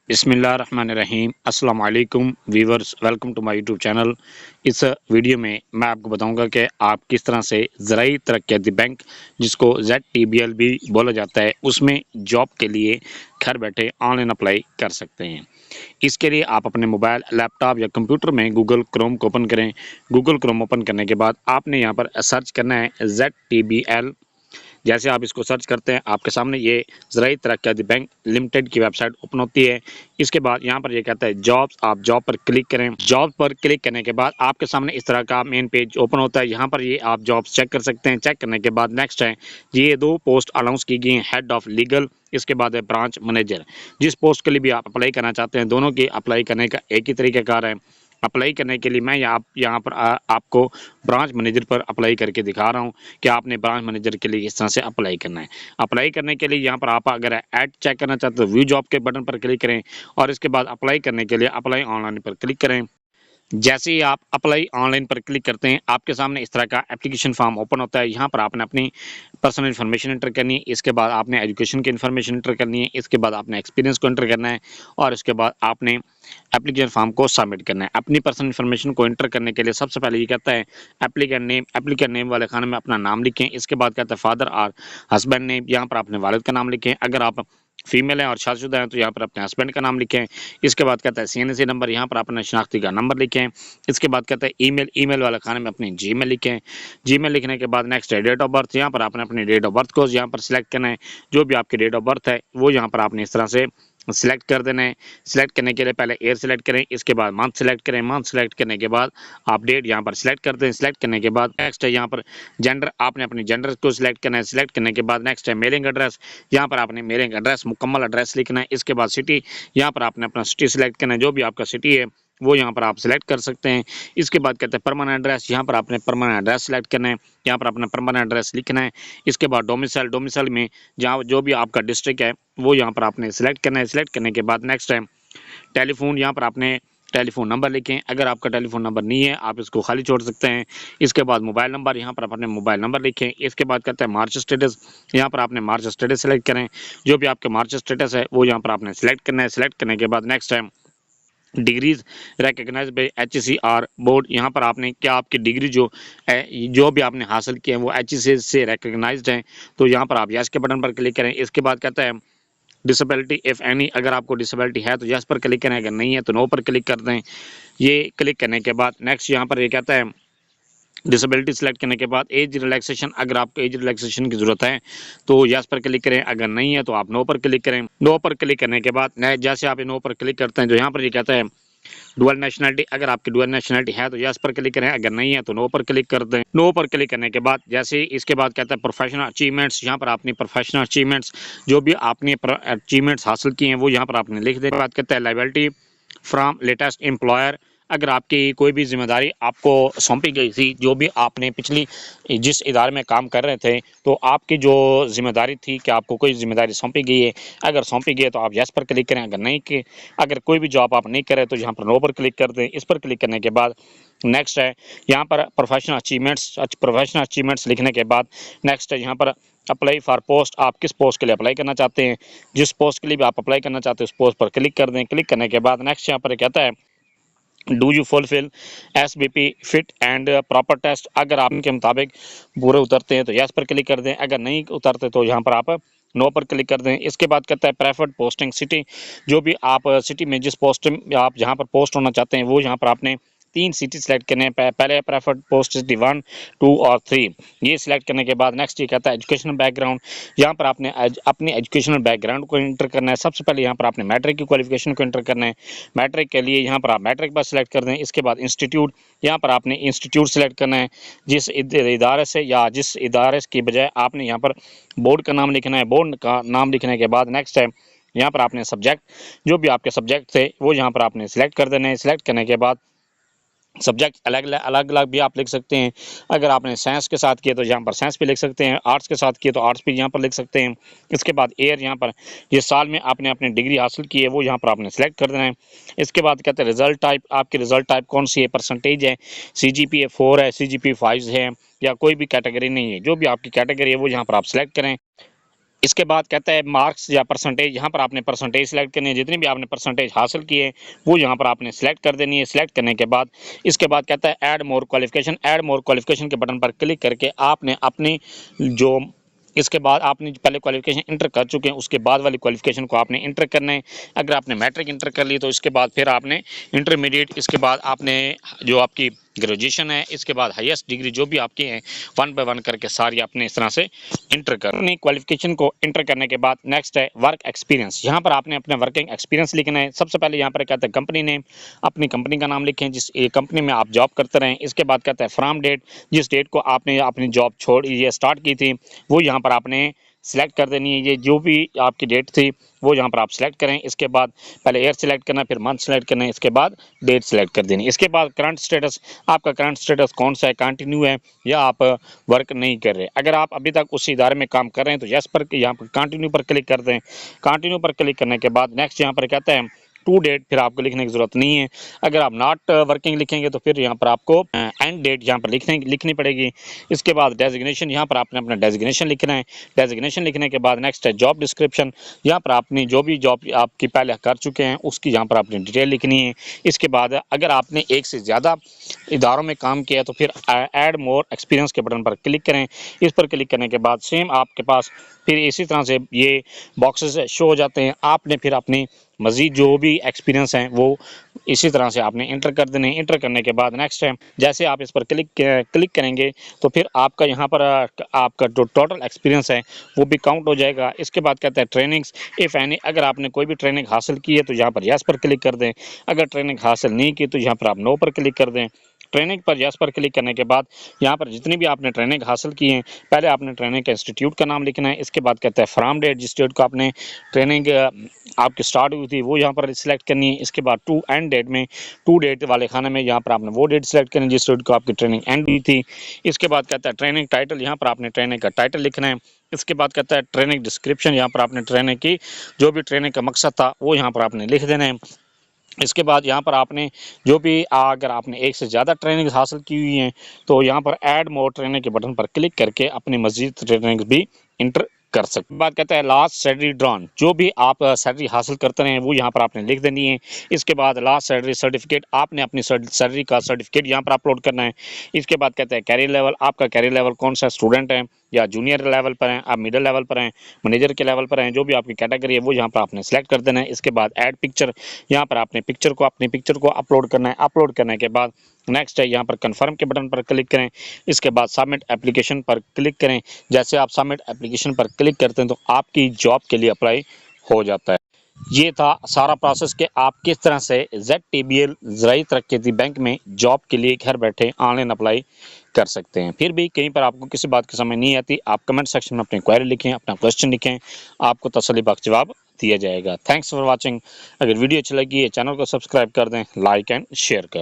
बिस्मिल्लाहिर्रहमानिर्रहीम अस्सलाम वालेकुम viewers, welcome to my YouTube channel. इस वीडियो में मैं आपको बताऊंगा कि आप किस तरह से ज़राई तरक्याती बैंक, जिसको ZTBL भी बोला जाता है, उसमें जॉब के लिए घर बैठे ऑनलाइन अप्लाई कर सकते हैं। इसके लिए आप अपने मोबाइल, लैपटॉप या कंप्यूटर में गूगल क्रोम को ओपन करें। गूगल क्रोम ओपन करने के बाद आपने यहाँ पर सर्च करना है ZTBL। जैसे आप इसको सर्च करते हैं, आपके सामने ये ज़राई तरक्याती बैंक लिमिटेड की वेबसाइट ओपन होती है। इसके बाद यहाँ पर ये कहता है जॉब्स, आप जॉब पर क्लिक करें। जॉब पर क्लिक करने के बाद आपके सामने इस तरह का मेन पेज ओपन होता है। यहाँ पर ये आप जॉब्स चेक कर सकते हैं। चेक करने के बाद नेक्स्ट है, ये 2 पोस्ट अनाउंस की गई हैं, हेड ऑफ लीगल, इसके बाद है ब्रांच मैनेजर। जिस पोस्ट के लिए भी आप अप्लाई करना चाहते हैं, दोनों के अप्लाई करने का एक ही तरीकाकार है। अप्लाई करने के लिए मैं यहाँ पर आपको ब्रांच मैनेजर पर अप्लाई करके दिखा रहा हूँ कि आपने ब्रांच मैनेजर के लिए इस तरह से अप्लाई करना है। अप्लाई करने के लिए यहाँ पर आप अगर ऐड चेक करना चाहते हो, व्यू जॉब के बटन पर क्लिक करें और इसके बाद अप्लाई करने के लिए अप्लाई ऑनलाइन पर क्लिक करें। जैसे ही आप अप्लाई ऑनलाइन पर क्लिक करते हैं, आपके सामने इस तरह का एप्लीकेशन फॉर्म ओपन होता है। यहाँ पर आपने अपनी पर्सनल इन्फॉर्मेशन एंटर करनी है, इसके बाद आपने एजुकेशन की इन्फॉर्मेशन एंटर करनी है, इसके बाद आपने एक्सपीरियंस को एंटर करना है और इसके बाद आपने एप्लीकेशन फॉर्म को सबमिट करना है। अपनी पर्सनल इन्फॉर्मेशन को एंटर करने के लिए सबसे पहले ये कहता है एप्लीकेंट नेम वाले खाने में अपना नाम लिखें। इसके बाद कहता है फादर और हस्बैंड नेम, यहाँ पर अपने वालिद का नाम लिखें। अगर आप फीमेल हैं और शादीशुदा हैं तो यहाँ पर अपने हस्बैंड का नाम लिखें। इसके बाद कहता है CNC नंबर, यहाँ पर अपना शनाख्ती का नंबर लिखें। इसके बाद कहता है ईमेल वाला खाने में अपनी जीमेल लिखें। जीमेल लिखने के बाद नेक्स्ट है डेट ऑफ बर्थ, यहाँ पर आपने अपनी डेट ऑफ बर्थ को यहाँ पर सिलेक्ट करना है। जो भी आपकी डेट ऑफ बर्थ है वो यहाँ पर आपने इस तरह से सिलेक्ट कर देना है। सिलेक्ट करने के लिए पहले ईयर सिलेक्ट करें, इसके बाद मंथ सिलेक्ट करें। मंथ सिलेक्ट करने के बाद आप डेट यहाँ पर सिलेक्ट करते हैं। सिलेक्ट करने के बाद नेक्स्ट है यहाँ पर जेंडर, आपने अपने जेंडर को सिलेक्ट करना है। सिलेक्ट करने के बाद नेक्स्ट है मेलिंग एड्रेस, यहाँ पर आपने मेलिंग एड्रेस मुकम्मल एड्रेस लिखना है। इसके बाद सिटी, यहाँ पर आपने अपना सिटी सिलेक्ट करना है। जो भी आपका सिटी है वो यहाँ पर आप सिलेक्ट कर सकते हैं। इसके बाद कहते हैं परमानेंट एड्रेस, यहाँ पर आपने परमानेंट एड्रेस सिलेक्ट करना है। यहाँ पर अपना परमानेंट एड्रेस लिखना है। इसके बाद डोमिसाइल में जहाँ जो भी आपका डिस्ट्रिक्ट है वो यहाँ पर आपने सिलेक्ट करना है। सिलेक्ट करने के बाद नेक्स्ट है टेलीफोन, यहाँ पर आपने टेलीफोन नंबर लिखें। अगर आपका टेलीफोन नंबर नहीं है आप इसको खाली छोड़ सकते हैं। इसके बाद मोबाइल नंबर, यहाँ पर अपने मोबाइल नंबर लिखें। इसके बाद कहते हैं मार्च स्टेटस, यहाँ पर आपने मार्च स्टेटस सेलेक्ट करें। जो भी आपके मार्च स्टेटस है वो यहाँ पर आपने सेलेक्ट करना है। सेलेक्ट करने के बाद नेक्स्ट है degrees recognised by HECR board, यहाँ पर आपने क्या आपकी डिग्री जो भी आपने हासिल की है वो HECR से रिकग्नाइज्ड है, तो यहाँ पर आप यस के बटन पर क्लिक करें। इसके बाद कहता है डिसेबिलिटी इफ एनी, अगर आपको डिसेबिलिटी है तो यस पर क्लिक करें, अगर नहीं है तो नो पर क्लिक कर दें। ये क्लिक करने के बाद नेक्स्ट यहाँ पर ये कहता है डिसेबिलिटी सेलेक्ट करने के बाद एज रिलैक्सेशन, अगर आपको एज रिलैक्सेशन की जरूरत है तो यस पर क्लिक करें, अगर नहीं है तो आप नो पर क्लिक करें। नो पर क्लिक करने के बाद जैसे आप नो पर क्लिक करते हैं तो यहाँ पर ये कहता है डुअल नेशनलिटी, अगर आपकी डुअल नेशनलिटी है तो यस पर क्लिक करें, अगर नहीं है तो नो पर क्लिक कर दें। नो पर क्लिक करने के बाद जैसे इसके बाद कहता है प्रोफेशनल अचीवमेंट्स, यहाँ पर अपनी प्रोफेशनल अचीवमेंट्स जो भी आपने अचीवमेंट्स हासिल किए हैं वो यहाँ पर आपने लिख दें। बात कहता है लायबिलिटी फ्रॉम लेटेस्ट एम्प्लॉयर, अगर आपकी कोई भी जिम्मेदारी आपको सौंपी गई थी, जो भी आपने पिछली जिस इदारे में काम कर रहे थे तो आपकी जो जिम्मेदारी थी कि आपको कोई जिम्मेदारी सौंपी गई है, अगर सौंपी गई है तो आप यस पर क्लिक करें, अगर नहीं कि अगर कोई भी जॉब आप नहीं करें तो यहाँ पर नो पर क्लिक कर दें। इस पर क्लिक करने के बाद नेक्स्ट है यहाँ पर प्रोफेशनल अचीवमेंट्स लिखने के बाद नेक्स्ट है यहाँ पर अप्लाई फॉर पोस्ट, आप किस पोस्ट के लिए अप्लाई करना चाहते हैं, जिस पोस्ट के लिए भी आप अप्लाई करना चाहते हैं उस पोस्ट पर क्लिक कर दें। क्लिक करने के बाद नेक्स्ट यहाँ पर कहता है do you fulfil SBP fit and proper test, अगर आप इनके मुताबिक पूरे उतरते हैं तो यस पर क्लिक कर दें, अगर नहीं उतरते तो यहाँ पर आप नो पर क्लिक कर दें। इसके बाद कहता है प्रेफर्ड पोस्टिंग सिटी, जो भी आप सिटी में जिस पोस्ट में आप जहाँ पर पोस्ट होना चाहते हैं वो यहाँ पर आपने 3 सिटी सेलेक्ट करने हैं। पहले प्रेफर्ड पोस्ट सिटी 1, 2 और 3, ये सिलेक्ट करने के बाद नेक्स्ट ये कहता है एजुकेशनल बैकग्राउंड, यहाँ पर आपने अपने एजुकेशनल बैकग्राउंड को एंटर करना है। सबसे पहले यहाँ पर आपने मैट्रिक की क्वालिफिकेशन को एंटर करना है। मैट्रिक के लिए यहाँ पर आप मैट्रिक पर सिलेक्ट कर दें। इसके बाद इंस्टीट्यूट, यहाँ पर आपने इंस्टीट्यूट सेलेक्ट करना है, जिस इदारे से या जिस इदारे की बजाय आपने यहाँ पर बोर्ड का नाम लिखना है। बोर्ड का नाम लिखने के बाद नेक्स्ट है यहाँ पर आपने सब्जेक्ट, जो भी आपके सब्जेक्ट थे वो यहाँ पर आपने सिलेक्ट कर देना है। सिलेक्ट करने के बाद सब्जेक्ट अलग अलग भी आप लिख सकते हैं। अगर आपने साइंस के साथ किए तो यहाँ पर साइंस भी लिख सकते हैं, आर्ट्स के साथ किए तो आर्ट्स भी यहाँ पर लिख सकते हैं। इसके बाद ईयर, यहाँ पर जिस साल में आपने अपनी डिग्री हासिल की है वो यहाँ पर आपने सेलेक्ट कर देना है। इसके बाद कहते हैं रिजल्ट टाइप, आपकी रिजल्ट टाइप कौन सी है, परसेंटेज है, CGPA 4 है, CGPA 5 है या कोई भी कैटेगरी नहीं है, जो भी आपकी कैटेगरी है वो यहाँ पर आप सेलेक्ट करें। इसके बाद कहता है मार्क्स या परसेंटेज, यहाँ पर आपने परसेंटेज सेलेक्ट करनी है, जितनी भी आपने परसेंटेज हासिल की है वो यहाँ पर आपने सेलेक्ट कर देनी है। सेलेक्ट करने के बाद इसके बाद कहता है add more qualification. Add more qualification के बटन पर क्लिक करके आपने अपनी जो इसके बाद आपने पहले क्वालिफिकेशन इंटर कर चुके हैं, उसके बाद वाली क्वालिफिकेशन को आपने इंटर करना है। अगर आपने मैट्रिक इंटर कर ली तो इसके बाद फिर आपने इंटरमीडिएट, इसके बाद आपने जो आपकी ग्रेजुएशन है, इसके बाद हाईएस्ट डिग्री जो भी आपकी है 1 बाय 1 करके सारी आपने इस तरह से इंटर करनी। क्वालिफिकेशन को इंटर करने के बाद नेक्स्ट है वर्क एक्सपीरियंस। यहाँ पर आपने अपना वर्किंग एक्सपीरियंस लिखना है। सबसे पहले यहाँ पर कहता है कंपनी नेम, अपनी कंपनी का नाम लिखें जिस कंपनी में आप जॉब करते रहें। इसके बाद कहता है फ्रॉम डेट, जिस डेट को आपने अपनी जॉब छोड़ ये स्टार्ट की थी वो यहाँ पर आपने सिलेक्ट कर देनी है। ये जो भी आपकी डेट थी वो यहाँ पर आप सिलेक्ट करें। इसके बाद पहले ईयर सिलेक्ट करना है, फिर मंथ सिलेक्ट करना है, इसके बाद डेट सिलेक्ट कर देनी है। इसके बाद करंट स्टेटस, आपका करंट स्टेटस कौन सा है, कंटिन्यू है या आप वर्क नहीं कर रहे। अगर आप अभी तक उस इदारे में काम कर रहे हैं तो यस पर यहाँ पर कंटिन्यू पर क्लिक कर दें। कंटिन्यू पर क्लिक करने के बाद नेक्स्ट यहाँ पर कहता है टू डेट, फिर आपको लिखने की ज़रूरत नहीं है। अगर आप नॉट वर्किंग लिखेंगे तो फिर यहाँ पर आपको एंड डेट यहाँ पर लिखनी पड़ेगी। इसके बाद डेजिग्नेशन, यहाँ पर आपने अपना डेजिग्नेशन लिखना है। डेजिग्नेशन लिखने के बाद नेक्स्ट है जॉब डिस्क्रिप्शन। यहाँ पर आपने जो भी जॉब आपकी पहले कर चुके हैं उसकी यहाँ पर आपने डिटेल लिखनी है। इसके बाद अगर आपने एक से ज़्यादा इदारों में काम किया तो फिर ऐड मोर एक्सपीरियंस के बटन पर क्लिक करें। इस पर क्लिक करने के बाद सेम आपके पास फिर इसी तरह से ये बॉक्सेस शो हो जाते हैं। आपने फिर अपनी मज़ीद जो भी एक्सपीरियंस हैं वो इसी तरह से आपने इंटर कर देने। इंटर करने के बाद नेक्स्ट है, जैसे आप इस पर क्लिक करेंगे तो फिर आपका यहाँ पर आपका जो टोटल एक्सपीरियंस है वो भी काउंट हो जाएगा। इसके बाद कहता है ट्रेनिंग्स इफ़ एनी, अगर आपने कोई भी ट्रेनिंग हासिल की है तो यहाँ पर यस पर क्लिक कर दें। अगर ट्रेनिंग हासिल नहीं की तो यहाँ पर आप नो पर क्लिक कर दें। ट्रेनिंग पर यस पर क्लिक करने के बाद यहाँ पर जितनी भी आपने ट्रेनिंग हासिल की है पहले आपने ट्रेनिंग के इंस्टीट्यूट का नाम लिखना है। इसके बाद कहता है फ्रॉम डेट, जिस डेट को आपने ट्रेनिंग आपकी स्टार्ट हुई थी वो यहाँ पर सिलेक्ट करनी है। इसके बाद टू एंड डेट में, टू डेट वाले खाने में यहाँ पर आपने वो डेट सेलेक्ट करनी है जिस डेट को आपकी ट्रेनिंग एंड हुई थी। इसके बाद कहता है ट्रेनिंग टाइटल, यहाँ पर आपने ट्रेनिंग का टाइटल लिखना है। इसके बाद कहता है ट्रेनिंग डिस्क्रिप्शन, यहाँ पर आपने ट्रेनिंग की जो भी ट्रेनिंग का मकसद था वो यहाँ पर आपने लिख देना है। इसके बाद यहाँ पर आपने जो भी अगर आपने एक से ज़्यादा ट्रेनिंग हासिल की हुई हैं तो यहाँ पर ऐड मोर ट्रेनिंग के बटन पर क्लिक करके अपनी मज़ीद ट्रेनिंग भी इंटर कर सकते। बात कहता है लास्ट सैलरी ड्रॉन, जो भी आप सैलरी हासिल करते हैं वो यहाँ पर आपने लिख देनी है। इसके बाद लास्ट सैलरी सर्टिफिकेट, आपने अपनी सैलरी का सर्टिफिकेट यहाँ पर अपलोड करना है। इसके बाद कहता है कैरियर लेवल, आपका कैरियर लेवल कौन सा, स्टूडेंट है या जूनियर लेवल पर हैं, आप मिडिल लेवल पर हैं, मैनेजर के लेवल पर हैं, जो भी आपकी कैटेगरी है वो यहाँ पर आपने सेलेक्ट कर देना है। इसके बाद ऐड पिक्चर, यहाँ पर आपने अपनी पिक्चर को अपलोड करना है। अपलोड करने के बाद नेक्स्ट है यहाँ पर कंफर्म के बटन पर क्लिक करें। इसके बाद सबमिट एप्लीकेशन पर क्लिक करें। जैसे आप सबमिट एप्लीकेशन पर क्लिक करते हैं तो आपकी जॉब के लिए अप्लाई हो जाता है। ये था सारा प्रोसेस कि आप किस तरह से ZTBL ज़राई तरक्याती बैंक में जॉब के लिए घर बैठे ऑनलाइन अप्लाई कर सकते हैं। फिर भी कहीं पर आपको किसी बात की समझ नहीं आती, आप कमेंट सेक्शन में अपनी क्वेरी लिखें, अपना क्वेश्चन लिखें, आपको तसल्लीबख्श जवाब दिया जाएगा। Thanks for watching. अगर वीडियो अच्छी लगी है चैनल को सब्सक्राइब कर दें, लाइक एंड शेयर करें।